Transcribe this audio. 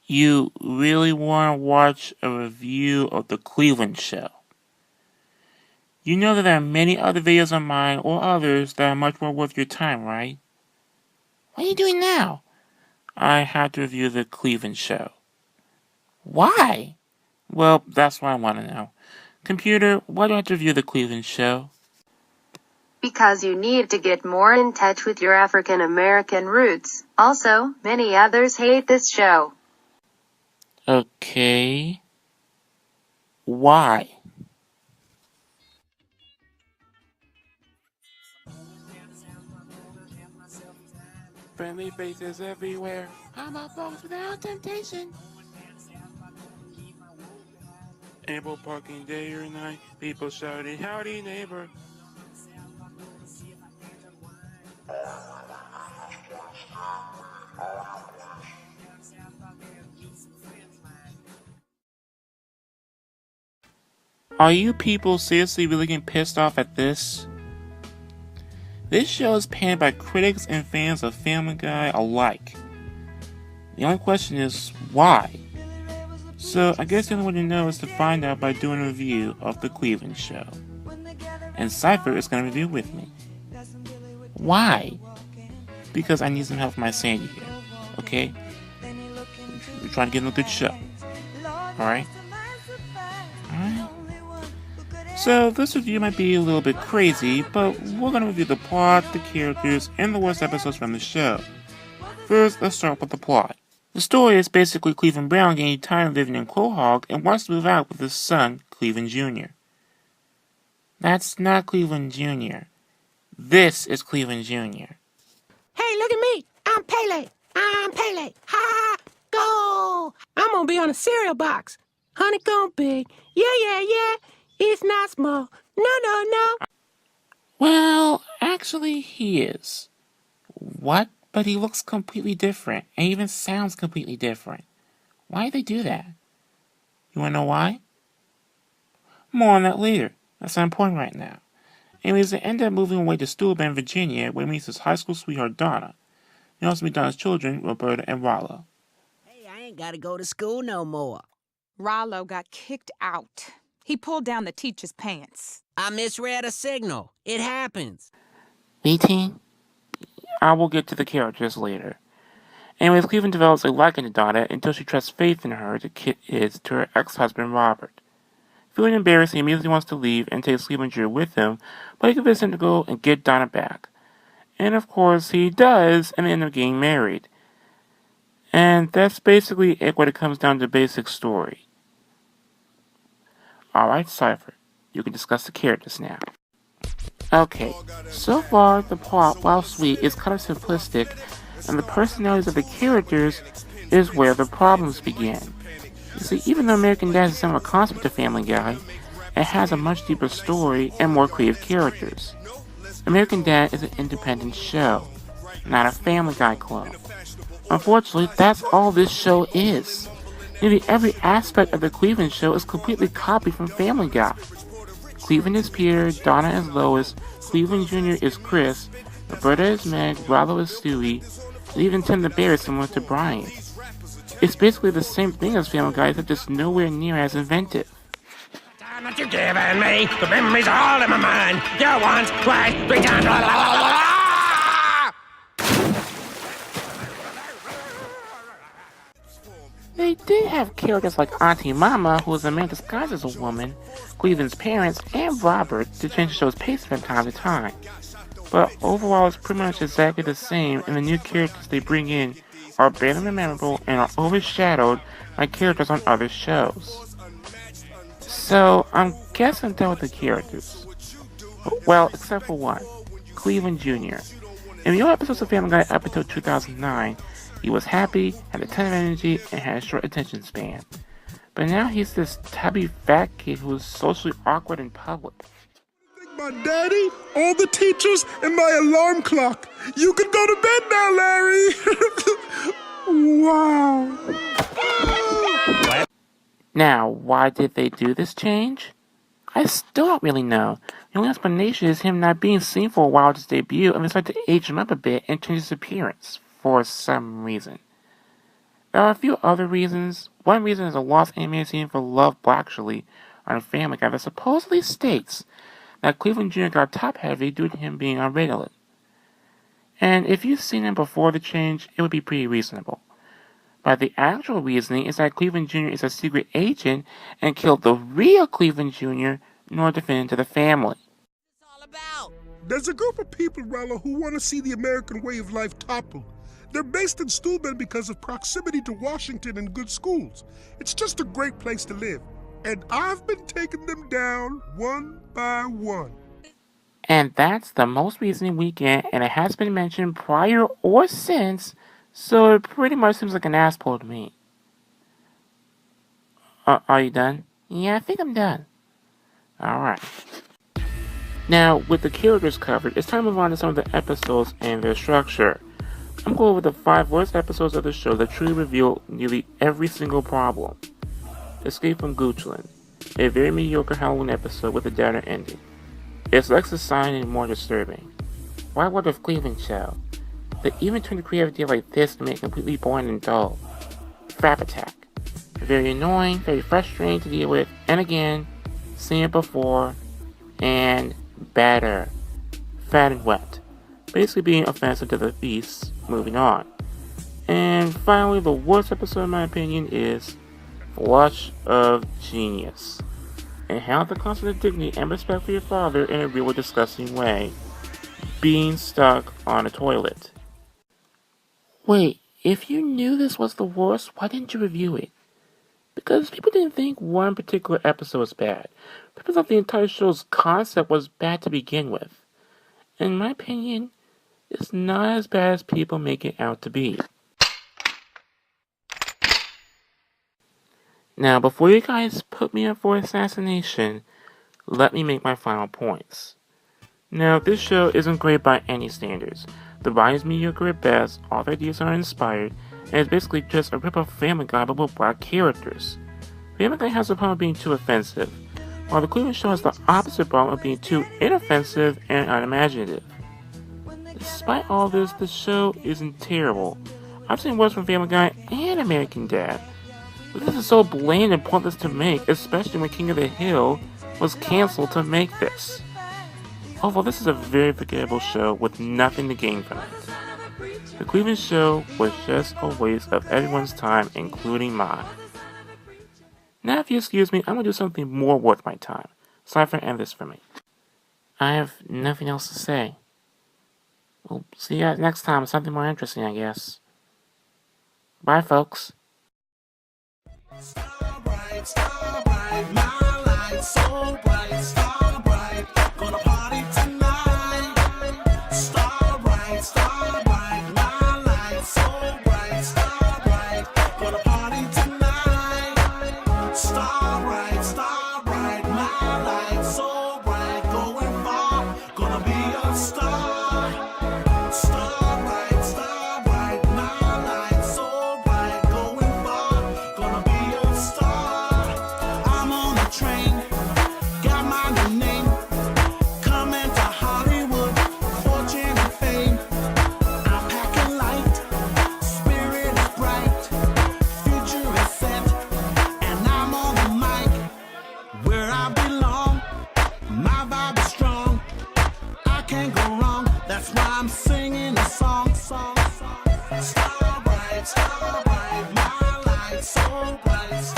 You really want to watch a review of the Cleveland show. You know that there are many other videos of mine or others that are much more worth your time, right? What are you doing now? I have to review the Cleveland show. Why? Well, that's what I want to know. Computer, why do I have to review the Cleveland show? Because you need to get more in touch with your African American roots. Also, many others hate this show. Okay. Why? Friendly faces everywhere. I'm a folks without temptation. Ample parking day or night. People shouting, howdy neighbor. Are you people seriously really getting pissed off at this? This show is panned by critics and fans of Family Guy alike. The only question is, why? So I guess the only way to know is to find out by doing a review of the Cleveland show. And Cypher is going to review with me. Why? Because I need some help from my sanity here, okay? We're trying to get in a good show. Alright? Alright? So this review might be a little bit crazy, but we're going to review the plot, the characters, and the worst episodes from the show. First, let's start with the plot. The story is basically Cleveland Brown getting tired of living in Quahog and wants to move out with his son, Cleveland Jr. That's not Cleveland Jr. This is Cleveland Jr. Hey, look at me. I'm Pele. Ha! Go! I'm gonna be on a cereal box. Honeycomb big. Yeah. It's not small. No. Well, actually he is. What? But he looks completely different, and even sounds completely different. Why do they do that? You wanna know why? More on that later. That's not important right now. Anyways, they end up moving away to Steubenville, Virginia, where he meets his high school sweetheart, Donna. He also meets Donna's children, Roberta and Rollo. Hey, I ain't gotta go to school no more. Rollo got kicked out. He pulled down the teacher's pants. I misread a signal. It happens. Wiiteen? I will get to the characters later. Anyways, Cleveland develops a liking to Donna until she trusts faith in her to her ex-husband, Robert. Feeling embarrassed, he immediately wants to leave and takes Cleveland Jr. with him, but he convinces him to go and get Donna back. And of course, he does, and they end up getting married. And that's basically it when it comes down to basic story. Alright, Cypher, you can discuss the characters now. Okay, so far the plot, while sweet, is kind of simplistic, and the personalities of the characters is where the problems begin. You see, even though American Dad is a similar concept to Family Guy, it has a much deeper story and more creative characters. American Dad is an independent show, not a Family Guy clone. Unfortunately, that's all this show is. Nearly every aspect of the Cleveland show is completely copied from Family Guy. Cleveland is Peter, Donna is Lois, Cleveland Jr. is Chris, Roberta is Meg, Rollo is Stewie, and even Tim the Bear is similar to Brian. It's basically the same thing as Family Guy, except just nowhere near as inventive. Time that you've given me, the memories are all in my mind. You once, twice, 3 times, blah, blah, blah, blah, blah. They did have characters like Auntie Mama, who is a man disguised as a woman, Cleveland's parents, and Robert to change the show's pace from time to time. But overall, it's pretty much exactly the same, and the new characters they bring in are barely memorable and are overshadowed by characters on other shows. So, I'm guessing I'm done with the characters. Well, except for one, Cleveland Jr. In the old episodes of Family Guy up until 2009, he was happy, had a ton of energy, and had a short attention span. But now he's this tubby fat kid who is socially awkward in public. My daddy, all the teachers, and my alarm clock. You can go to bed now, Larry. Wow. Now, why did they do this change? I still don't really know. The only explanation is him not being seen for a while at his debut and decided to age him up a bit and change his appearance for some reason. There are a few other reasons. One reason is a lost animated scene for Love Actually on Family Guy that supposedly states that Cleveland Jr. got top-heavy due to him being on Ritalin. And if you've seen him before the change, it would be pretty reasonable. But the actual reasoning is that Cleveland Jr. is a secret agent and killed the real Cleveland Jr. in order to fit into the family. There's a group of people, Rella, who want to see the American way of life topple. They're based in Steuben because of proximity to Washington and good schools. It's just a great place to live. And I've been taking them down one by one. And that's the most reasoning we get, and it has been mentioned prior or since, so it pretty much seems like an ass pull to me. Are you done? Yeah, I think I'm done. Alright. Now, with the characters covered, it's time to move on to some of the episodes and their structure. I'm going over the 5 worst episodes of the show that truly reveal nearly every single problem. Escape from Goochland, a very mediocre Halloween episode with a downer ending. It's less exciting and more disturbing. Why What If Cleveland Show? They even turn a creative idea like this to make it completely boring and dull. Frap Attack. Very annoying, very frustrating to deal with, and again, seen it before, and better. Fat and Wet. Basically being offensive to the beasts, moving on. And finally, the worst episode in my opinion is Flush of Genius. And how the concept of dignity and respect for your father in a real disgusting way. Being stuck on a toilet. Wait, if you knew this was the worst, why didn't you review it? Because people didn't think one particular episode was bad. People thought the entire show's concept was bad to begin with. In my opinion, it's not as bad as people make it out to be. Now, before you guys put me up for assassination, let me make my final points. Now, this show isn't great by any standards. The writing's mediocre at best, all the ideas are inspired, and it's basically just a rip-off Family Guy but with black characters. Family Guy has the problem of being too offensive, while the Cleveland Show has the opposite problem of being too inoffensive and unimaginative. Despite all this, the show isn't terrible. I've seen worse from Family Guy and American Dad. But this is so bland and pointless to make, especially when King of the Hill was cancelled to make this. Overall, this is a very forgettable show with nothing to gain from it. The Cleveland Show was just a waste of everyone's time, including mine. Now, if you excuse me, I'm going to do something more worth my time. Cypher, end this for me. I have nothing else to say. We'll see you guys next time with something more interesting, I guess. Bye, folks. Star bright, my light so bright, star bright, gonna party tonight. Star bright, my light so bright, star bright, gonna party tonight. Star bright, my light so bright, going far, gonna be a star. Star bright, my light so bright, going far, gonna be a star. I'm on a train, got my new name, coming to Hollywood, fortune and fame. I'm packing light, spirit is bright, future is set, and I'm on the mic, where I belong. My vibe is strong, I can't go wrong. That's why I'm singing a song. Star bright, my light so bright.